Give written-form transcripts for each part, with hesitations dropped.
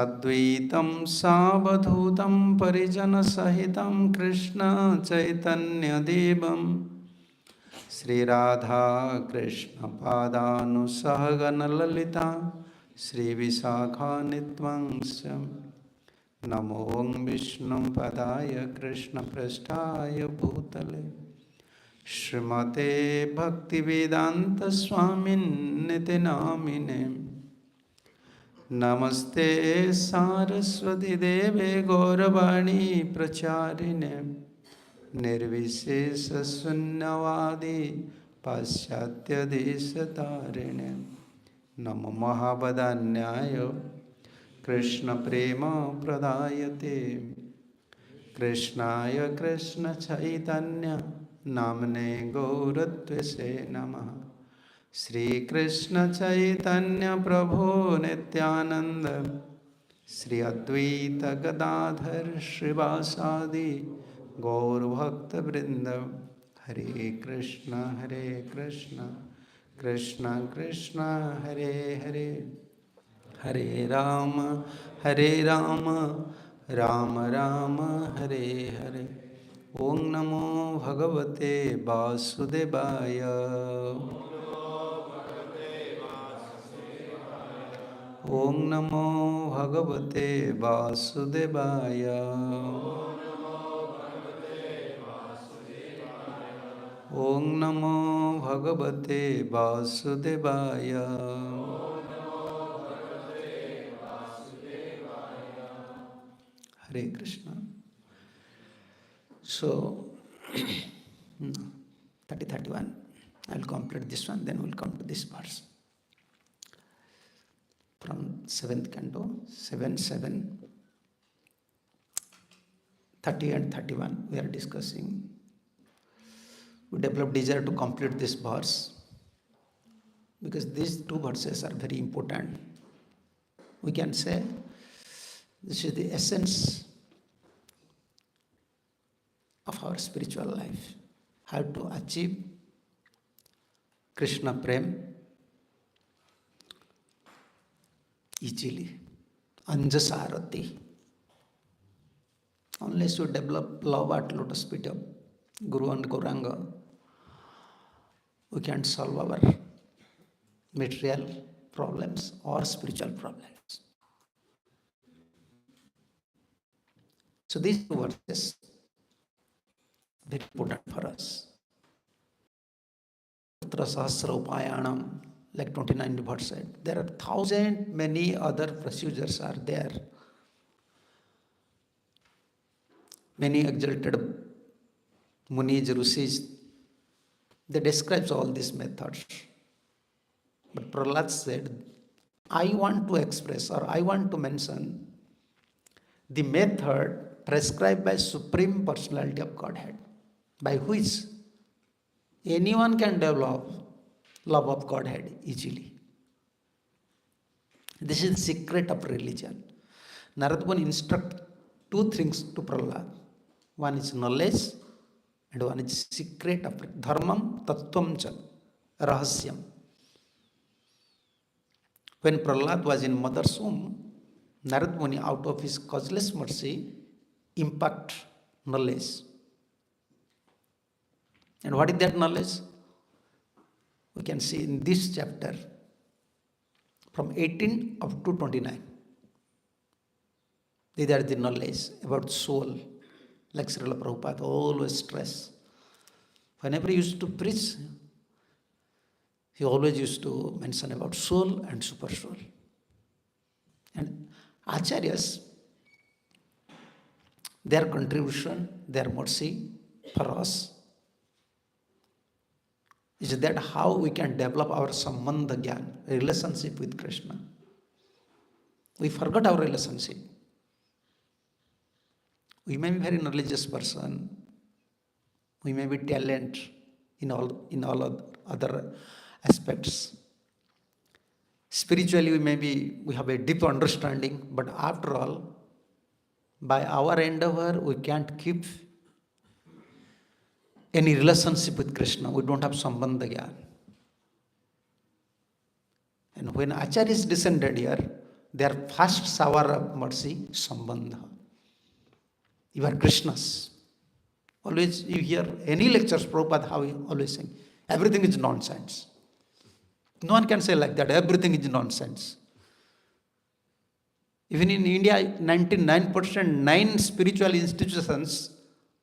अद्वैतं सावधूतं परिजनसहितं कृष्ण चैतन्यदेवं श्रीराधा कृष्णपादानुसहगणललिता श्रीविशाखान्वितं नमो विष्णुपदाय कृष्णपृष्ठाय भूतले श्रीमते भक्तिवेदान्तस्वामिन्निति नामिने नमस्ते सारस्वती देवे गौरवाणी प्रचारिणे निर्विशेषशून्यवादी पाश्चात्यदेशतारिणे नमो महावदान्याय कृष्णप्रेम प्रदायते कृष्णाय कृष्णचैतन्य नामने गौरत्वसे नमः। श्री कृष्ण चैतन्य प्रभु नित्यानंद श्री अद्वैत गदाधर श्रीवासादि गौर भक्त वृंद हरे कृष्ण कृष्ण कृष्ण हरे हरे हरे राम राम राम हरे हरे। ओं नमो भगवते वासुदेवाय। ओं नमो भगवते वासुदेवाय। ओं नमो भगवते वासुदेवाय। Hare Krishna. So 30-31. I'll complete this one, then we'll come to this verse. From 7th canto, 7, 30 and 31, we are discussing. We develop desire to complete this verse because these two verses are very important. We can say this is the essence of our spiritual life. How to achieve Krishna Prem easily. Anjasarati. Unless you develop love at lotus feet of Guru and Gauranga, we can't solve our material problems or spiritual problems. So these two verses very important for us. Putra Sahasra Upayanam, like 29th verse said, there are many other procedures are there. Many exalted Munis, Rishis, they describe all these methods. But Prahlad said, I want to express or I want to mention the method prescribed by Supreme Personality of Godhead, by which anyone can develop love of Godhead easily. This is the secret of religion. Narad Muni instruct two things to Prahlad. One is knowledge and one is secret of dharmam tattvam cha rahasyam. When Prahlad was in mother's womb, Narad Muni, out of his causeless mercy, impact knowledge. And what is that knowledge? We can see in this chapter from 18 up to 29. These are the knowledge about soul, like Srila Prabhupada always stress. Whenever he used to preach, he always used to mention about soul and super soul. And Acharyas, their contribution, their mercy for us is that how we can develop our Sambandha Gyan, relationship with Krishna. We forgot our relationship. We may be very religious person, we may be talent in all other aspects. Spiritually, we have a deep understanding, but after all, by our endeavor, we can't keep any relationship with Krishna. We don't have Sambandha Gyan. And when Acharyas descended here, their first shower of mercy, Sambandha. You are Krishnas. Always you hear any lectures, Prabhupada, how he always saying, everything is nonsense. No one can say like that, everything is nonsense. Even in India, 99% 9 spiritual institutions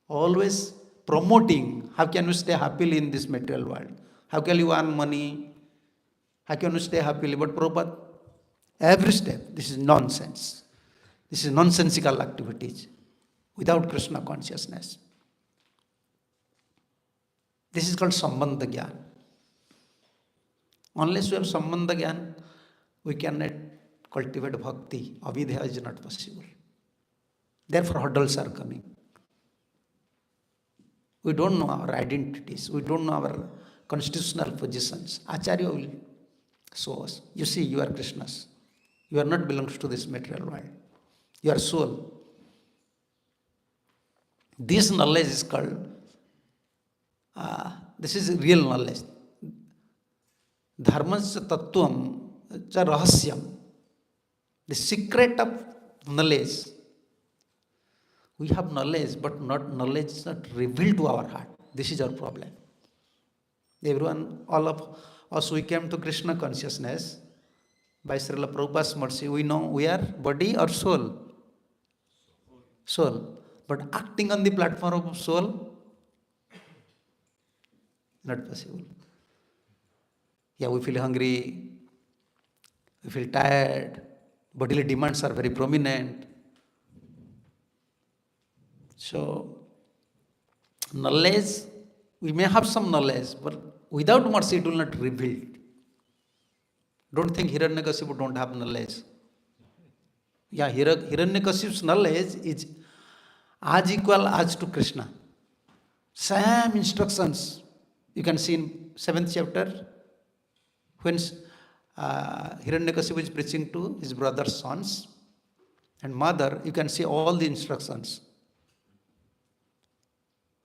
always promoting how can you stay happily in this material world. How can you earn money? How can you stay happily? But Prabhupada, every step, this is nonsense. This is nonsensical activities without Krishna consciousness. This is called Sambandha Gyan. Unless we have Sambandha Gyan, we cannot cultivate bhakti. Avidya is not possible. Therefore, hurdles are coming. We don't know our identities. We don't know our constitutional positions. Acharya will show us. You see, you are Krishnas. You are not belongs to this material world. You are soul. This knowledge is called, this is real knowledge. Dharmasya tattvam cha rahasyam. The secret of knowledge. We have knowledge, but knowledge is not revealed to our heart. This is our problem. Everyone, all of us, we came to Krishna consciousness by Srila Prabhupada's mercy. We know we are body or soul? Soul. But acting on the platform of soul, not possible. Yeah, we feel hungry, we feel tired, bodily demands are very prominent. So, knowledge, we may have some knowledge, but without mercy it will not reveal. Don't think Hiranyakashipu don't have knowledge. Yeah, Hiranyakashipu's knowledge is as equal as to Krishna. Same instructions. You can see in 7th chapter, when Hiranyakashipu is preaching to his brother's sons and mother, you can see all the instructions.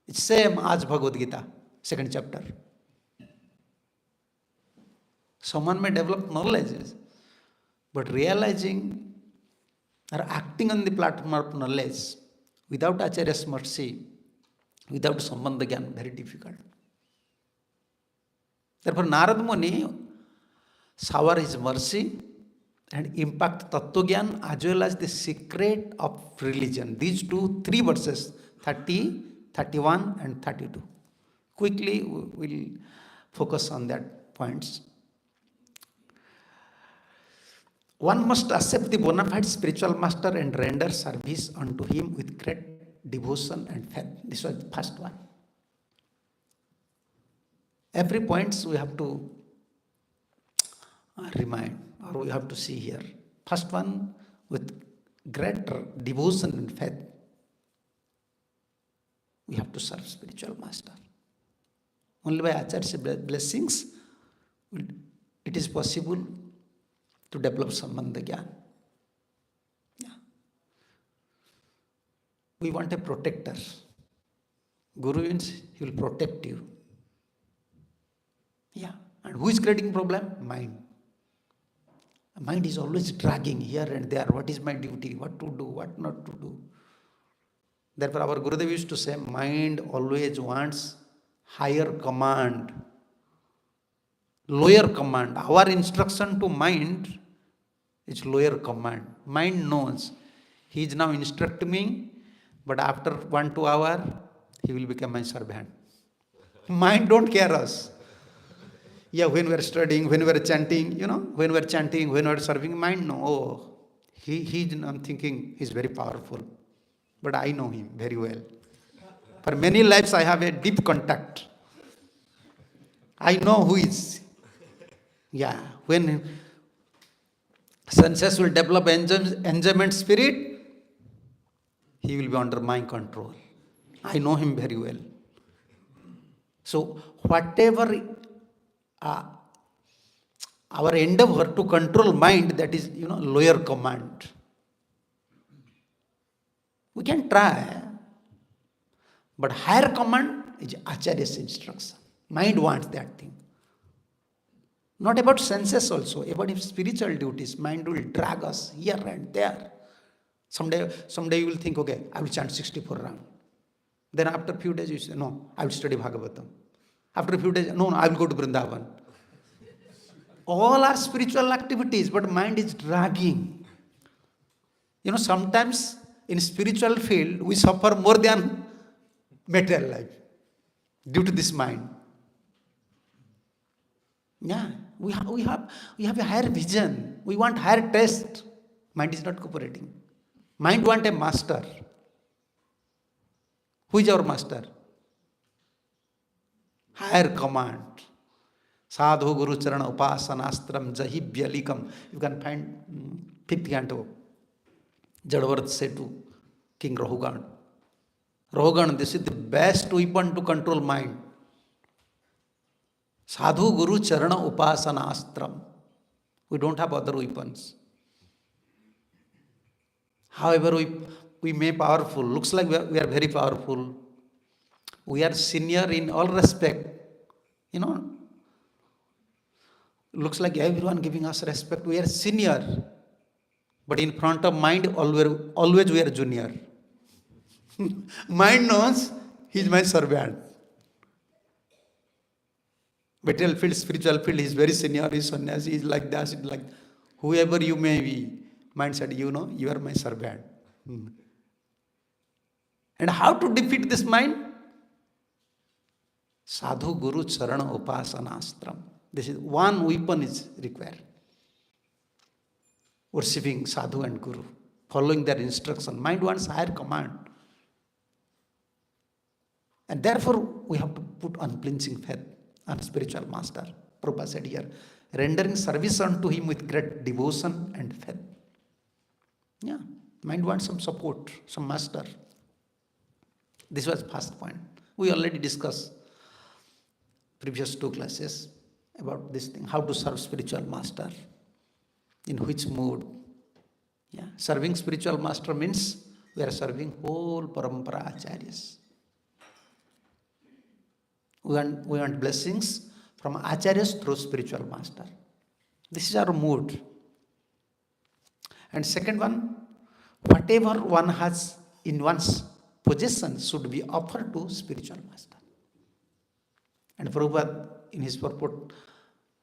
It's same as Bhagavad Gita, 2nd chapter. Someone may develop knowledge, but realizing or acting on the platform of knowledge without Acharya's mercy, without Sambandha Gyan, very difficult. Therefore, Narad Muni shower his mercy and impact Tattva Gyan as well as the secret of religion. These 3 verses, 30, 31 and 32. Quickly, we will focus on that points. One must accept the bona fide spiritual master and render service unto him with great devotion and faith. This was the first one. Every point we have to remind, or we have to see here. First one, with great devotion and faith, we have to serve spiritual master. Only by Acharya's blessings it is possible to develop Sambandha Gyan. Yeah. We want a protector. Guru means he will protect you. Yeah. And who is creating problem? Mind. Mind is always dragging here and there. What is my duty? What to do? What not to do? Therefore, our Gurudev used to say, mind always wants higher command, lower command. Our instruction to mind is lower command. Mind knows he is now instructing me, but after 1-2 hours, he will become my servant. Mind don't care us. Yeah, when we are studying, when we are chanting, when we are chanting, when we are serving, mind no. Oh, I'm thinking he's very powerful. But I know him very well. For many lives, I have a deep contact. I know who is. Yeah, when senses will develop enjoyment spirit, he will be under my control. I know him very well. So, whatever our endeavor to control mind, that is, lower command. We can try, but higher command is Acharya's instruction. Mind wants that thing. Not about senses also, about spiritual duties. Mind will drag us here and there. Someday you will think, okay, I will chant 64 rounds. Then after a few days you say, no, I will study Bhagavatam. After a few days, no, I will go to Vrindavan. All are spiritual activities, but mind is dragging. Sometimes in spiritual field, we suffer more than material life due to this mind. Yeah, we have a higher vision. We want higher taste. Mind is not cooperating. Mind want a master. Who is our master? Higher command. Sadhu Guru Charana Upasanastram Jahibhyalikam. You can find 5th canto. Jadavarat said to King Rahugan. Rahugan, this is the best weapon to control mind. Sadhu Guru Charana Upasanastram. We don't have other weapons. However, we may be powerful. Looks like we are very powerful. We are senior in all respect. Looks like everyone giving us respect. We are senior. But in front of mind, always we are junior. Mind knows he is my servant. Material field, spiritual field, he is very senior, he is sannyasi, he is like that, like whoever you may be. Mind said, you are my servant. And how to defeat this mind? Sadhu Guru Charana Upasanastram. This is one weapon is required. Worshipping Sadhu and Guru, following their instruction. Mind wants higher command. And therefore, we have to put unflinching faith on spiritual master. Prabhupada said here, rendering service unto him with great devotion and faith. Yeah, mind wants some support, some master. This was first point. We already discussed previous 2 classes about this thing, how to serve spiritual master, in which mood. Yeah, serving spiritual master means we are serving whole parampara acharyas. We want blessings from acharyas through spiritual master. This is our mood. And second one, whatever one has in one's possession should be offered to spiritual master. And Prabhupada, in his purport,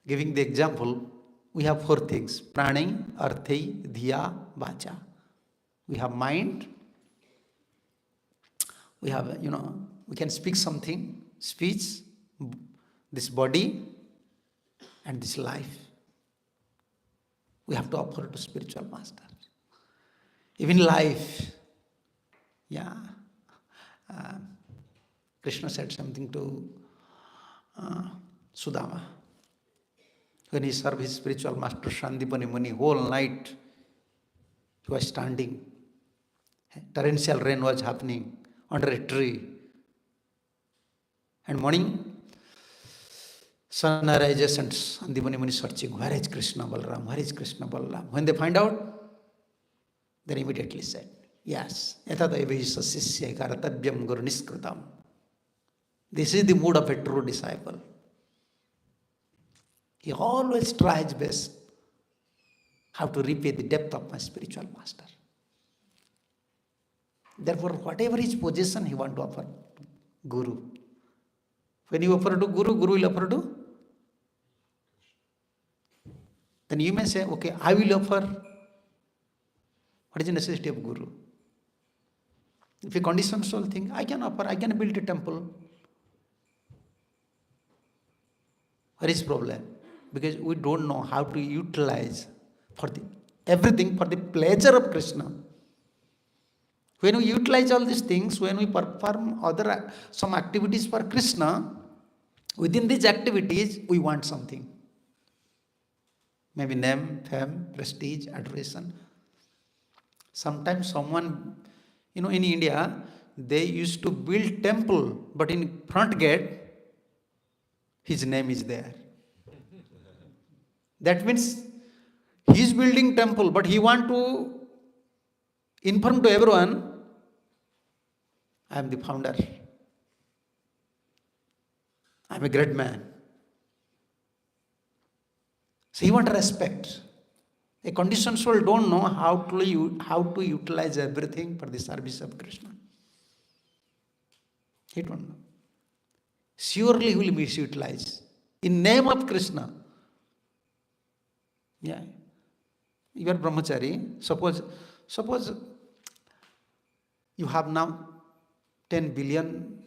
giving the example, we have 4 things: prani, arthi, dhiya, vacha. We have mind. We have, we can speak something, speech, this body, and this life. We have to offer to spiritual master. Even life. Yeah. Krishna said something to Sudama. When he served his spiritual master Shandipani Muni, whole night he was standing. Torrential rain was happening under a tree. And morning, sun arises and Shandipani Muni searching, where is Krishna Balaram? Where is Krishna Balaram? When they find out, they immediately said, yes, yatadaivaisa sisya karatavyam guru niskritam. This is the mood of a true disciple. He always tries best how to repay the depth of my spiritual master. Therefore, whatever his possession, he wants to offer to Guru. When you offer to Guru, Guru will offer to. Then you may say, okay, I will offer. What is the necessity of Guru? If a conditioned soul thinks, I can offer, I can build a temple. What is the problem? Because we don't know how to utilize everything for the pleasure of Krishna. When we utilize all these things, when we perform some activities for Krishna, within these activities, we want something. Maybe name, fame, prestige, adoration. Sometimes someone, in India, they used to build temple, but in front gate, his name is there. That means he is building temple, but he want to inform to everyone, I am the founder. I am a great man. So he wants respect. A conditioned soul don't know how to utilize everything for the service of Krishna. He don't know. Surely he will misutilize. In name of Krishna. Yeah. You are brahmachari. Suppose you have now $10 billion.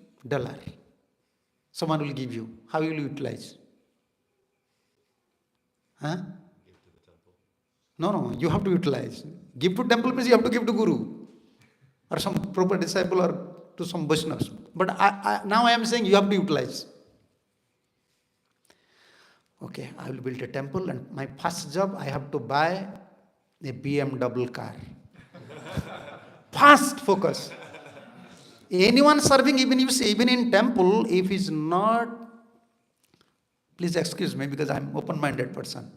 Someone will give you. How will you utilize? Huh? No, you have to utilize. Give to temple means you have to give to Guru or some proper disciple or to some Vaishnavas. But now I am saying you have to utilize. Okay, I will build a temple and my first job I have to buy a BMW car. Fast focus. Anyone serving even in temple, if he's not, please excuse me because I'm open-minded person.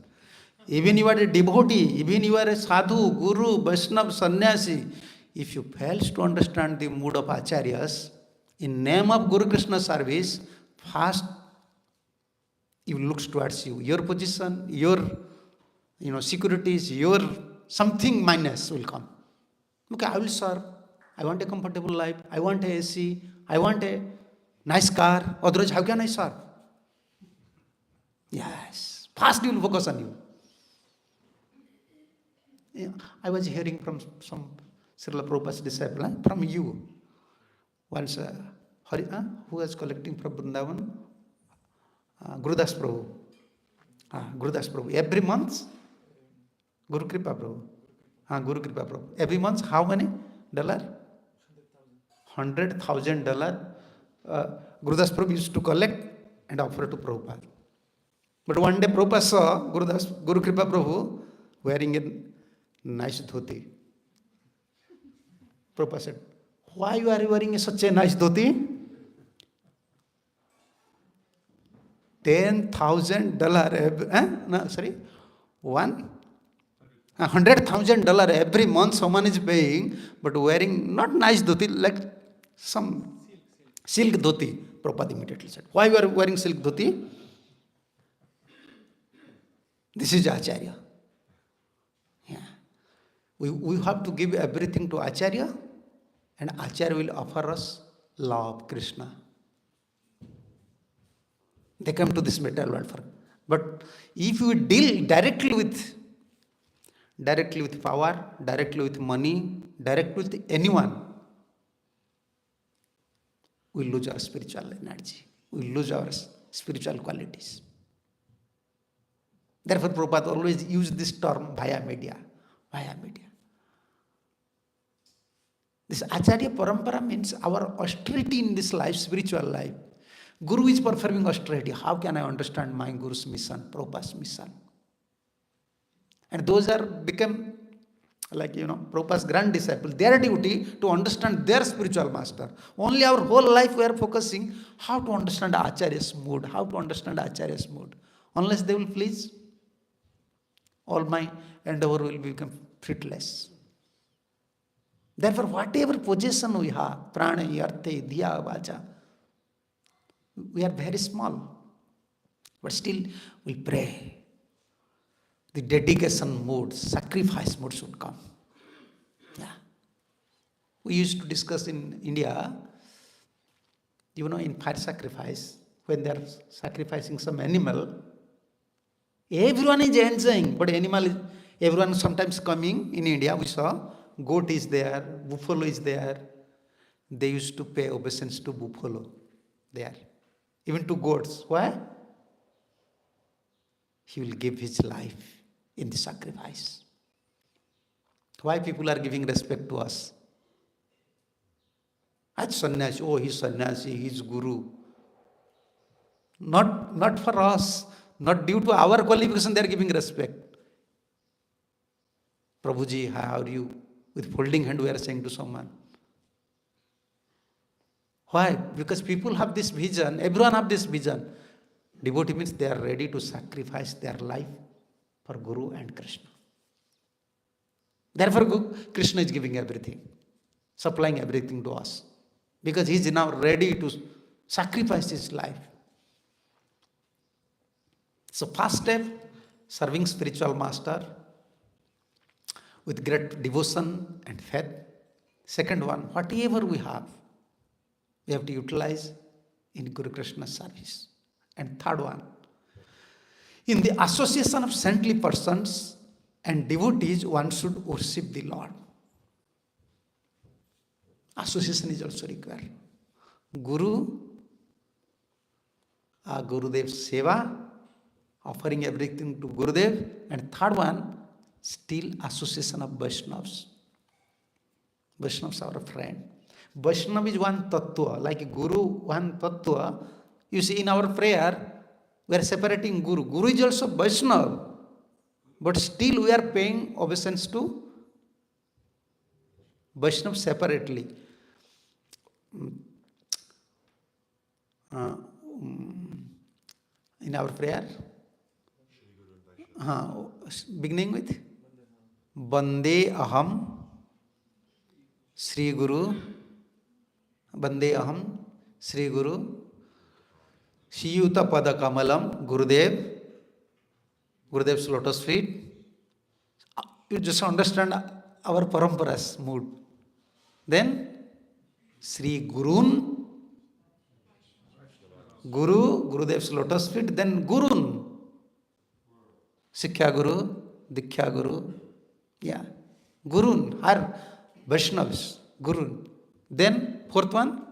Even you are a devotee, even you are a sadhu, guru, Vaishnava, sannyasi, if you fails to understand the mood of acharyas, in name of Guru Krishna service, first he looks towards you. Your position, your securities, your something minus will come. Okay, I will serve. I want a comfortable life. I want a AC. I want a nice car. Otherwise, how can I serve? Yes. First he will focus on you. Yeah, I was hearing from some Srila Prabhupada's disciple, from you. Once, who was collecting from Vrindavan? Gurudas Prabhu. Gurudas Prabhu. Every month, Guru Kripa Prabhu. Guru Kripa Prabhu. Every month, how many? $100,000. Gurudas Prabhu used to collect and offer to Prabhupada. But one day Prabhupada saw Guru Kripa Prabhu wearing a nice dhoti. Prabhupada said, why you are wearing such a nice dhoti? $100,000 every month someone is paying, but wearing not nice dhoti, like some silk dhoti. Prabhupada immediately said, why you are wearing silk dhoti? This is Acharya. Yeah. We have to give everything to Acharya, and Acharya will offer us love, Krishna. They come to this material world for. But if you deal directly with power, directly with money, directly with anyone, we lose our spiritual energy. We lose our spiritual qualities. Therefore, Prabhupada always used this term via media. Via media. This Acharya Parampara means our austerity in this life, spiritual life. Guru is performing austerity. How can I understand my Guru's mission, Prabhupada's mission? And those are become like, Prabhupada's grand disciples. Their duty to understand their spiritual master. Only our whole life we are focusing how to understand Acharya's mood, how to understand Acharya's mood. Unless they will please, all my endeavor will become fruitless. Therefore, whatever possession we have, prana, arte, diya, vacha, we are very small. But still, we pray. The dedication mood, sacrifice mood should come. Yeah. We used to discuss in India, in fire sacrifice, when they are sacrificing some animal, everyone is enjoying, but everyone sometimes coming in India, we saw, goat is there, buffalo is there. They used to pay obeisance to buffalo there, even to goats. Why? He will give his life in the sacrifice. Why people are giving respect to us? As sannyasi, he's sannyasi, he's guru. Not for us, not due to our qualification, they are giving respect. Prabhuji, how are you? With folding hand we are saying to someone. Why? Because people have this vision, everyone have this vision. Devotee means they are ready to sacrifice their life for Guru and Krishna. Therefore, Krishna is giving everything, supplying everything to us. Because he is now ready to sacrifice his life. So first step, serving spiritual master with great devotion and faith. Second one, whatever we have to utilize in Guru Krishna's service. And third one, in the association of saintly persons and devotees, one should worship the Lord. Association is also required. Guru, Gurudev Seva, offering everything to Gurudev. And third one, still association of Vaishnavas. Vaishnavas are a friend. Vaishnava is one tattva, like Guru, one tattva. You see, in our prayer, we are separating Guru. Guru is also Vaishnava, but still we are paying obeisance to Vaishnava separately. In our prayer, beginning with Bande Aham Sri Guru, Bande Aham Sri Guru, Shiyuta Pada Kamalam, Gurudev's lotus feet. You just understand our paramparas mood. Then Sri Gurun, Gurudev's lotus feet. Then Gurun, Sikhya Guru, Dikhya Guru. Yeah, Gurun, her Vaishnavas, Gurun. Then fourth one,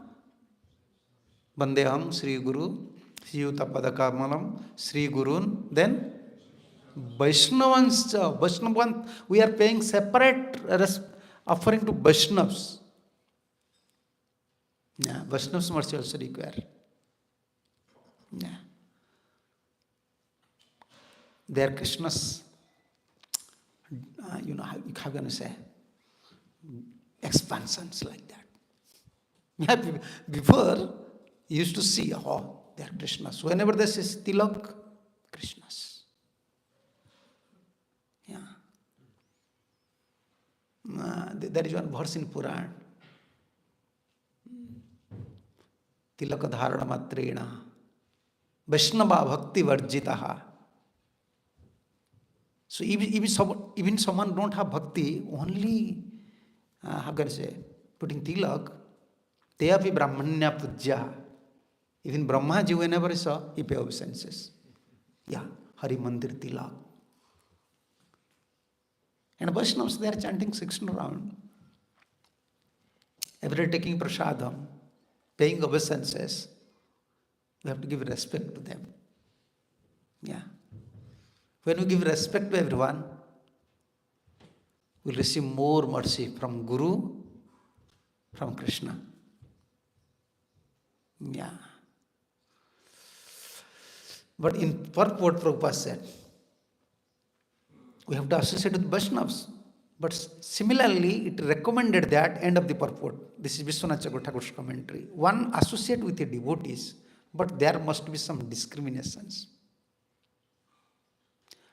Bandeham Sri Guru, Siyuta Padakamalam, Sri Gurun. Then Vaishnavans, Vaishnavan, we are paying separate offering to Vaishnavas. Yeah, Vaishnavas mercy also required. Yeah. They are Krishna's, how can I say, expansions like that. Yeah, before, you used to see, they are Krishnas. Whenever there is Tilak, Krishnas. Yeah. There is one verse in Puran. Tilaka dharana matrena Vaishnava bhakti varjitaha. So even someone don't have bhakti, only, how can I say, putting tilak, te api brahmanya pujya. Even Brahma ji, whenever he saw, he pay obeisances. Yeah, Hari Mandir tilak. And Vaishnavas, they are chanting 16 round. Every day taking prasadam, paying obeisances. We have to give respect to them. Yeah. When we give respect to everyone, we will receive more mercy from Guru, from Krishna. Yeah. But in purport, Prabhupada said, we have to associate with Vaishnavas. But similarly, it recommended that end of the purport. This is Vishwanath Chakravarti Thakur's commentary. One associate with the devotees, but there must be some discriminations.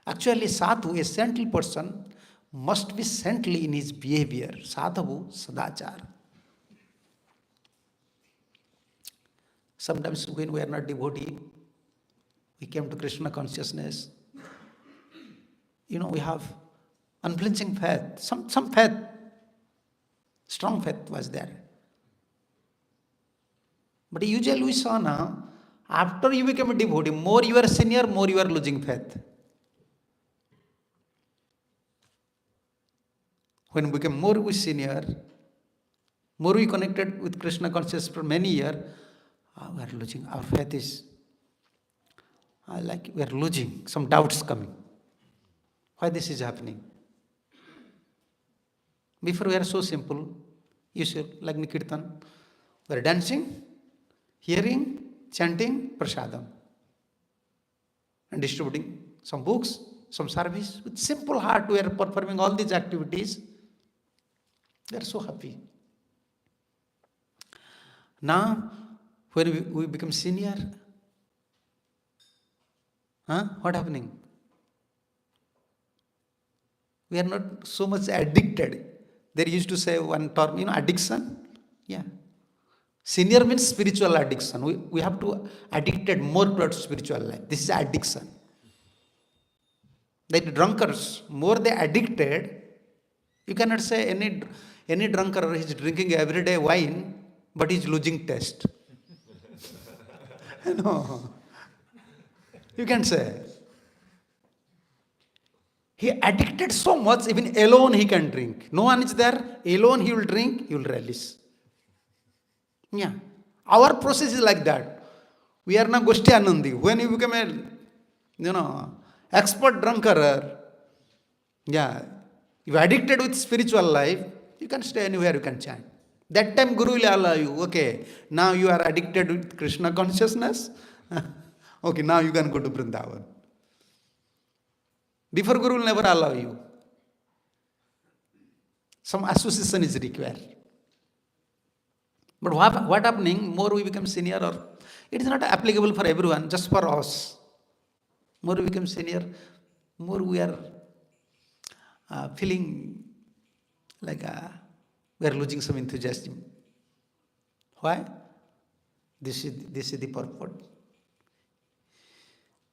Actually, sadhu, a saintly person, must be saintly in his behavior. Sadhu, sadachar. Sometimes when we are not devotee, we came to Krishna consciousness. We have unflinching faith. Some faith, strong faith was there. But usually we saw now, after you become a devotee, more you are senior, more you are losing faith. When we become more we senior, more we connected with Krishna consciousness for many years, we are losing. Our faith is like we are losing, some doubts coming. Why this is happening? Before we are so simple, you see, like Nikirtan, we are dancing, hearing, chanting, prasadam, and distributing some books, some service. With simple heart, we are performing all these activities. They are so happy. Now, when we become senior, what happening? We are not so much addicted. They used to say one term, addiction. Yeah. Senior means spiritual addiction. We have to addicted more towards spiritual life. This is addiction. That drunkards, more they addicted, you cannot say any drunkard is drinking everyday wine, but he's losing taste. No, you can say. He addicted so much, even alone he can drink. No one is there, alone he will drink, he will release. Yeah. Our process is like that. We are not Goshti Anandi. When you become a, expert drunkard, yeah, if addicted with spiritual life, you can stay anywhere, you can chant. That time Guru will allow you, okay, now you are addicted with Krishna consciousness. Okay, now you can go to Vrindavan. Before Guru will never allow you. Some association is required. But what happening, more we become senior, or it is not applicable for everyone, just for us. More we become senior, more we are feeling like we are losing some enthusiasm. Why? This is the purport.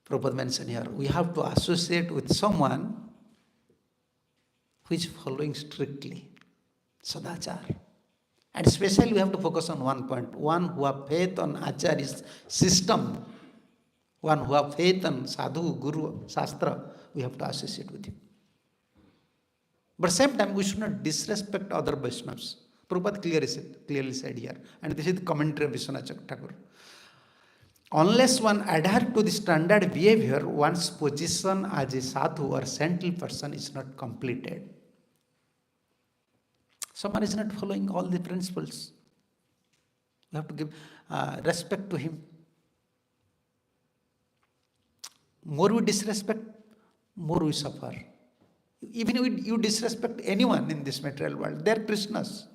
Prabhupada mentioned here, we have to associate with someone who is following strictly Sadachar. And especially we have to focus on one point, one who have faith on Acharya's system, one who have faith on Sadhu, Guru, Shastra, we have to associate with him. But same time, we should not disrespect other Vaishnavas. Prabhupada clearly said here, and this is the commentary of Vishwanath Thakur. Unless one adhere to the standard behavior, one's position as a sadhu or saintly person is not completed. Someone is not following all the principles. We have to give respect to him. More we disrespect, more we suffer. Even if you disrespect anyone in this material world, they are Krishnas.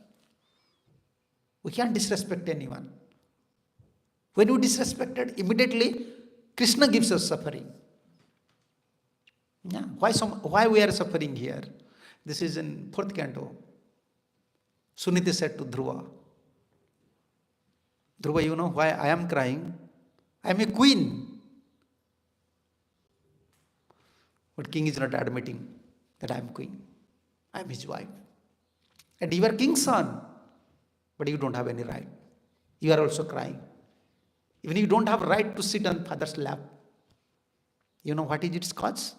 We can't disrespect anyone. When you disrespected, immediately Krishna gives us suffering. Yeah. Why we are suffering here? This is in 4th canto. Suniti said to Dhruva, Dhruva, you know why I am crying? I am a queen. But king is not admitting that I am queen. I am his wife. And you are king's son. But you don't have any right. You are also crying. Even you don't have right to sit on father's lap. You know what is its cause?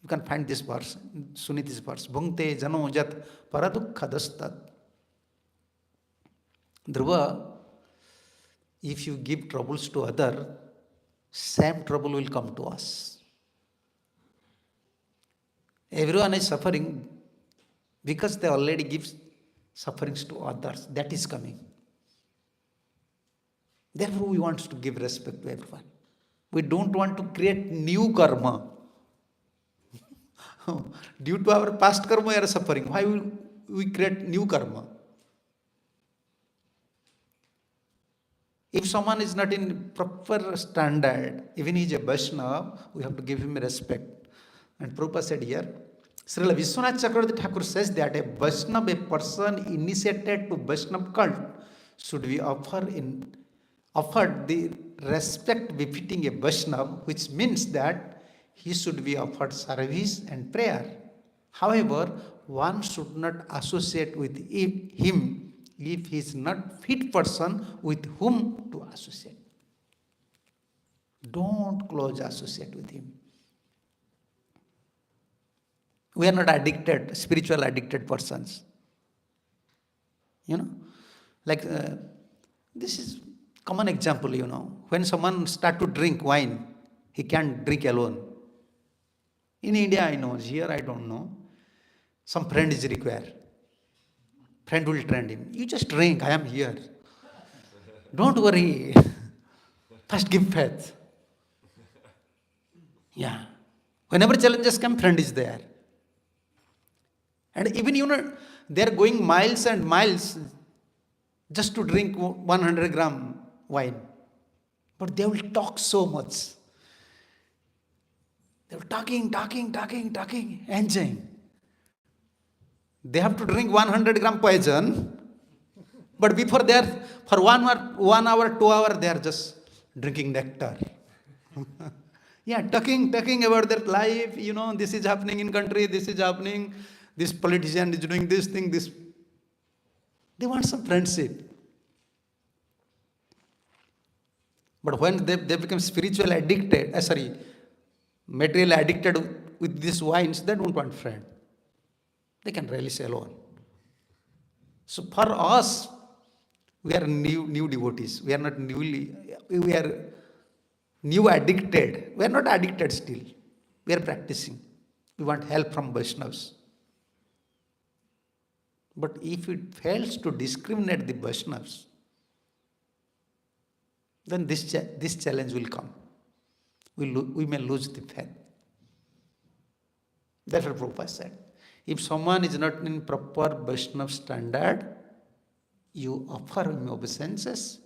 You can find this verse, Suniti's verse. Bhungte jano jat paradukhadastad. Dhruva, if you give troubles to other, same trouble will come to us. Everyone is suffering because they already give sufferings to others. That is coming. Therefore, we want to give respect to everyone. We don't want to create new karma. Due to our past karma, we are suffering. Why will we create new karma? If someone is not in proper standard, even he is a Vaishnava, we have to give him respect. And Prabhupada said here, Srila Vishwanath Chakravarti Thakur says that a Vaishnava, a person initiated to Vaishnava cult, should be offered the respect befitting a Vaishnava, which means that he should be offered service and prayer. However, one should not associate with him if he is not fit person with whom to associate. Don't close associate with him. We are not addicted, spiritual addicted persons. You know, like this is common example, you know. When someone start to drink wine, he can't drink alone. In India, I know. Here, I don't know. Some friend is required. Friend will train him. You just drink. I am here. Don't worry. First give faith. Yeah. Whenever challenges come, friend is there. And even, you know, they are going miles and miles just to drink 100 gram wine. But they will talk so much. They were talking, enjoying. They have to drink 100 gram poison, but before there, for 1 hour, 2 hours, they are just drinking nectar. Yeah, talking about their life, this is happening in country, this is happening, this politician is doing this thing, this. They want some friendship. But when they become spiritual addicted, material addicted with these wines, they don't want friend. They can really stay alone. So for us, we are new devotees. We are not we are new addicted. We are not addicted still. We are practicing. We want help from Vaishnavas. But if it fails to discriminate the Vaishnavas, then this challenge will come. We may lose the faith. That's what Prabhupada said. If someone is not in proper Vaishnava standard, you offer him obeisances.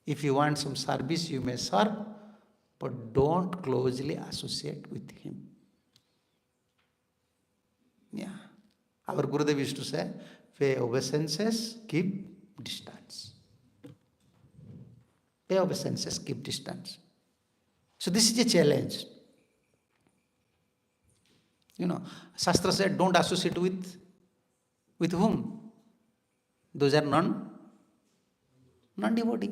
If you want some service, you may serve, but don't closely associate with him. Yeah. Our Gurudev used to say, pay obeisances, keep distance. Pay obeisances, keep distance. So this is a challenge. Shastra said, don't associate with whom? Those are non-devotee.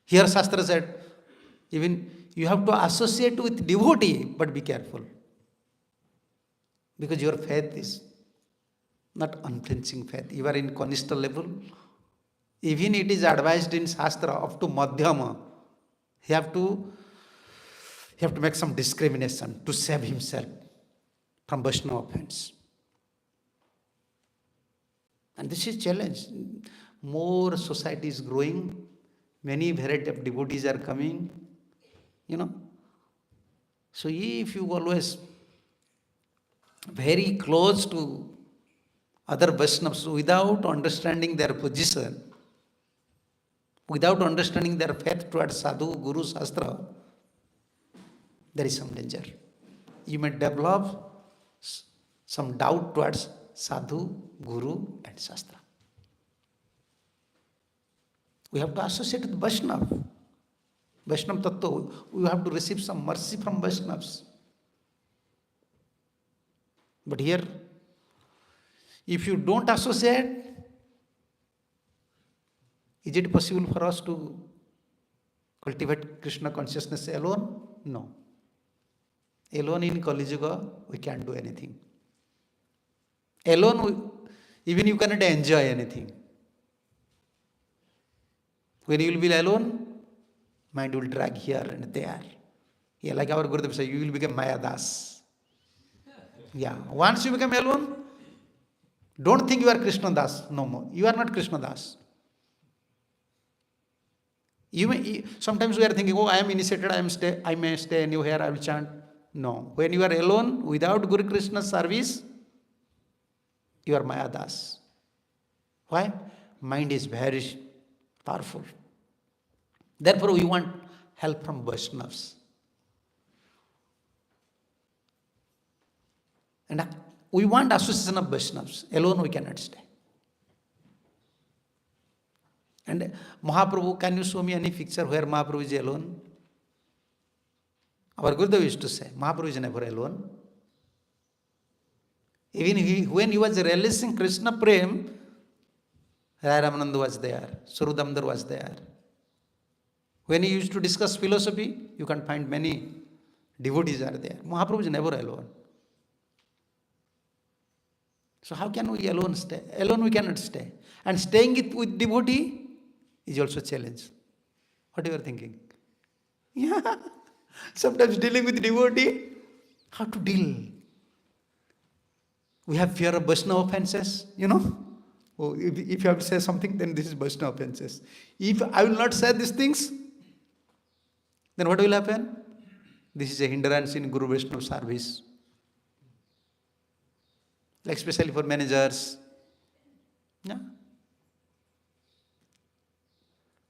Here Shastra said, even you have to associate with devotee, but be careful. Because your faith is not unflinching faith. You are in Kanishta level. Even it is advised in Shastra up to Madhyama. He have to make some discrimination to save himself from Vaishnava offense. And this is challenge. More society is growing. Many variety of devotees are coming. So if you always very close to other Vaishnavas without understanding their position, without understanding their faith towards Sadhu, Guru, Shastra, there is some danger. You may develop some doubt towards Sadhu, Guru and Shastra. We have to associate with Vaishnava. Vaishnava Tattva, we have to receive some mercy from Vaishnavas. But here, if you don't associate, is it possible for us to cultivate Krishna consciousness alone? No. Alone in Kali Yuga, we can't do anything. Alone, even you cannot enjoy anything. When you will be alone, mind will drag here and there. Yeah, like our Gurudev said, you will become Maya Das. Yeah, once you become alone, don't think you are Krishna Das no more. You are not Krishna Das. Sometimes we are thinking, I am initiated, I may stay anywhere, I will chant. No. When you are alone, without Guru Krishna's service, you are Maya Das. Why? Mind is very powerful. Therefore, we want help from Vaishnavas. And we want association of Vaishnavas. Alone we cannot stay. And Mahaprabhu, can you show me any picture where Mahaprabhu is alone? Our Gurudev used to say, Mahaprabhu is never alone. Even when he was releasing Krishna Prem, Rai Ramananda was there, Surudamdar was there. When he used to discuss philosophy, you can find many devotees are there. Mahaprabhu is never alone. So how can we alone stay? Alone we cannot stay. And staying with devotee is also a challenge. What you are thinking? Yeah. Sometimes dealing with devotee, how to deal? We have fear of Vaishnava offenses, Oh, if you have to say something, then this is Vaishnava offenses. If I will not say these things, then what will happen? This is a hindrance in Guru Vaishnava service. Like especially for managers. Yeah.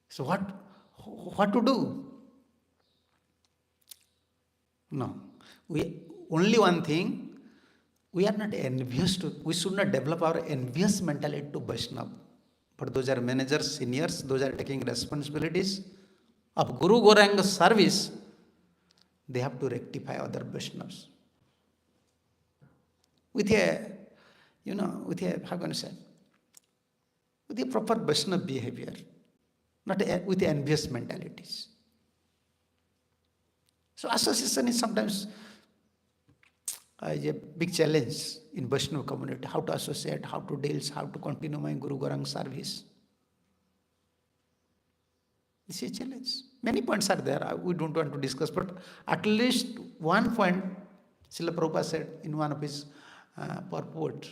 So what to do? No. Only one thing, we are not envious we should not develop our envious mentality to Vaishnava. But those are managers, seniors, those are taking responsibilities of Guru Gauranga service. they have to rectify other Vaishnavas. With a, how can I say, with a proper Vaishnava behavior, not with envious mentalities. So association is sometimes a big challenge in Vaishnava community, how to associate, how to deal, how to continue my Guru Gorang service. This is a challenge. Many points are there, we don't want to discuss, but at least one point, Srila Prabhupada said in one of his purport,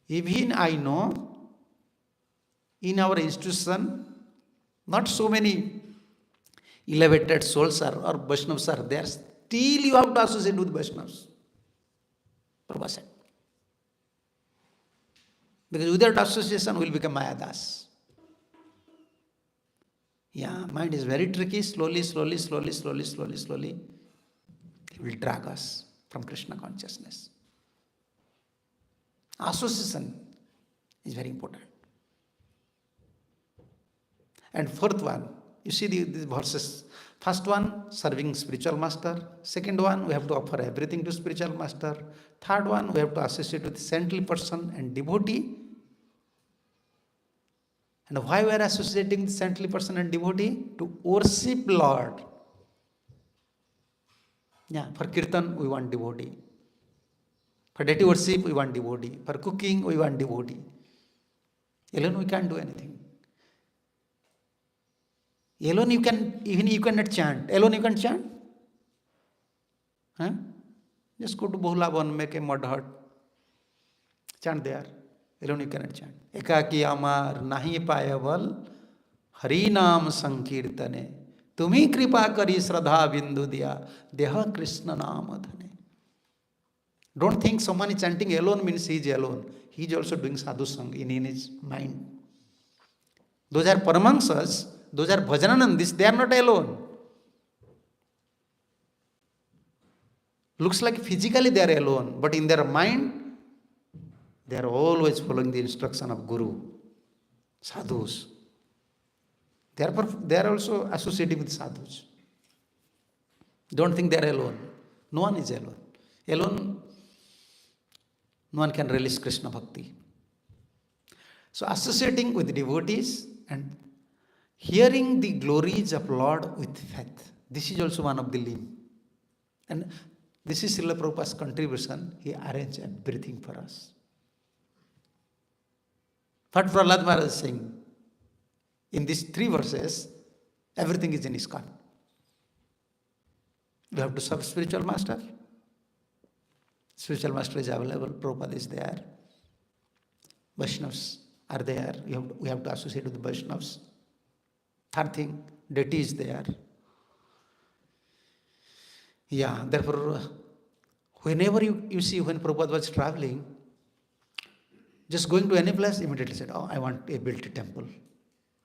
even I know in our institution, not so many elevated souls or Vaishnavas are there, still you have to associate with Vaishnavas. Prabhupada said. Because without association, we will become Mayadas. Yeah, mind is very tricky. Slowly, it will drag us from Krishna consciousness. Association is very important. And fourth one, you see these verses. First one, serving spiritual master. Second one, we have to offer everything to spiritual master. Third one, we have to associate with saintly person and devotee. And why we are associating with saintly person and devotee? To worship Lord. Yeah, for kirtan, we want devotee. For deity worship, we want devotee. For cooking, we want devotee. Alone, we can't do anything. Alone, you cannot chant. Alone, you can chant. Huh? Just go to Bhulavan, make a mud hut. Chant there. Alone, you cannot chant. Ekaki amar nahi payaval hari naam sankirtane. Tumi kripa kari shraddha bindu diya deha Krishna naam dhane. Don't think someone is chanting alone means he is alone. He is also doing sadhu sang in his mind. Those are paramahamsas, those are bhajananandis, they are not alone. Looks like physically they are alone, but in their mind, they are always following the instruction of Guru, sadhus. Therefore, they are also associating with sadhus. Don't think they are alone. No one is alone. Alone, no one can release Krishna Bhakti. So associating with devotees and hearing the glories of Lord with faith. This is also one of the limb. And this is Srila Prabhupada's contribution. He arranged everything for us. What Prahlad Maharaj is saying, in these 3 verses, everything is in ISKCON. We have to serve spiritual master. Spiritual master is available, Prabhupada is there. Vaishnavas are there, we have to associate with the Vaishnavas. Third thing, deity is there. Yeah, therefore, whenever you see when Prabhupada was traveling, just going to any place, immediately said, oh, I want a built temple.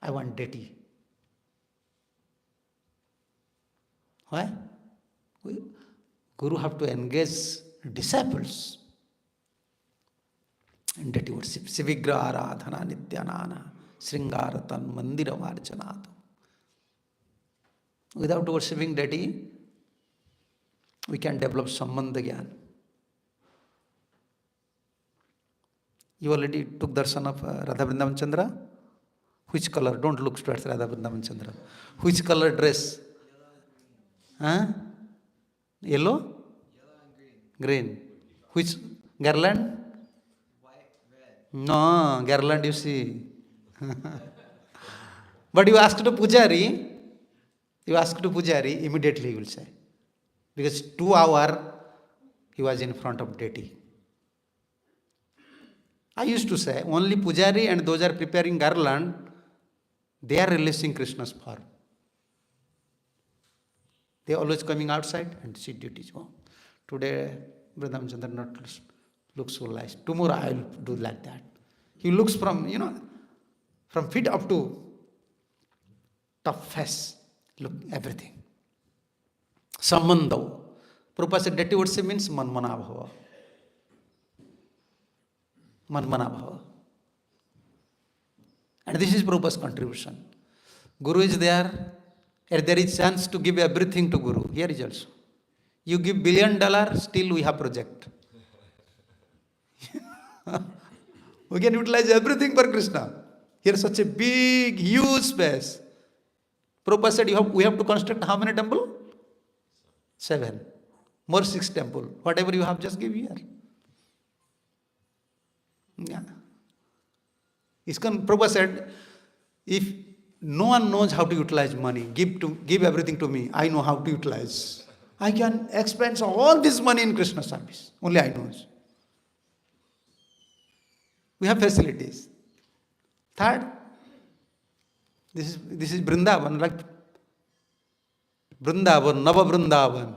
I want deity. Why? Guru have to engage disciples in deity worship. Sivigra aradhana nityanana sringaratan mandira marjanatu. Without worshipping deity, we can develop Sambandha Jnana. You already took darshan of Radha Vrindavan Chandra? Which color? Don't look towards Radha Vrindavan Chandra. Which color dress? Huh? Yellow? Yellow and green. Green. Which garland? White, red. No, garland you see. But you ask to Pujari, immediately he will say. Because 2 hours he was in front of deity. I used to say, only Pujari and those are preparing garland, they are releasing Krishna's form. They are always coming outside and see deities. Oh, today, Vrindavan Chandra not looks so nice. Tomorrow I will do like that. He looks from feet up to top face. Look, everything. Sambandha. Prabhupada said deity worship means manmana bhava. Manmana bhava. And this is Prabhupada's contribution. Guru is there, and there is chance to give everything to Guru. Here is also. You give $1 billion, still we have project. We can utilize everything for Krishna. Here such a big, huge space. Prabhupada said we have to construct how many temple? 7. More 6 temple. Whatever you have, just give here. Yeah. ISKCON Prabhupada said, if no one knows how to utilize money, give everything to me. I know how to utilize. I can expend all this money in Krishna service. Only I know. We have facilities. Third, this is Vrindavan, like Vrindavan, Nava Vrindavan.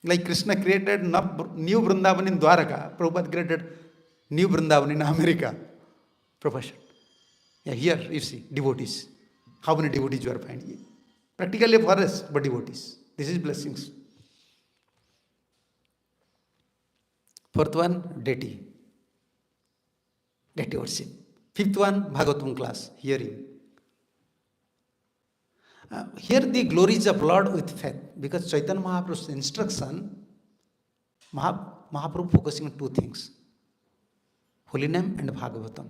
Like Krishna created new Vrindavan in Dwaraka, Prabhupada created new Vrindavan in America. Profession. Yeah, here you see devotees. How many devotees you are finding? Practically forest, but devotees. This is blessings. Fourth one, deity. Deity worship. Fifth one, Bhagavatam class, hearing. Here the glories of Lord with faith. Because Chaitanya Mahaprabhu's instruction, Mahaprabhu focusing on 2 things. Holy name and Bhagavatam.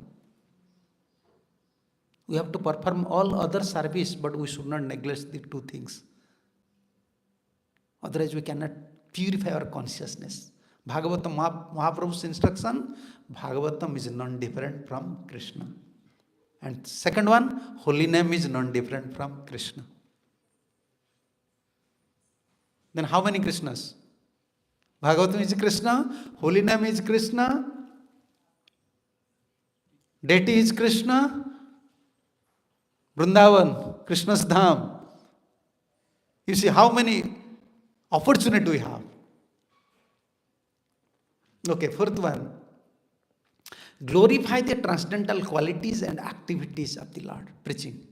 We have to perform all other service, but we should not neglect the 2 things. Otherwise we cannot purify our consciousness. Bhagavatam, Mahaprabhu's instruction, Bhagavatam is non-different from Krishna. And second one, holy name is non-different from Krishna. Then how many Krishnas? Bhagavatam is Krishna, holy name is Krishna, deity is Krishna, Vrindavan, Krishna's Dham. You see how many opportunity we have. Okay, fourth one. Glorify the transcendental qualities and activities of the Lord. Preaching.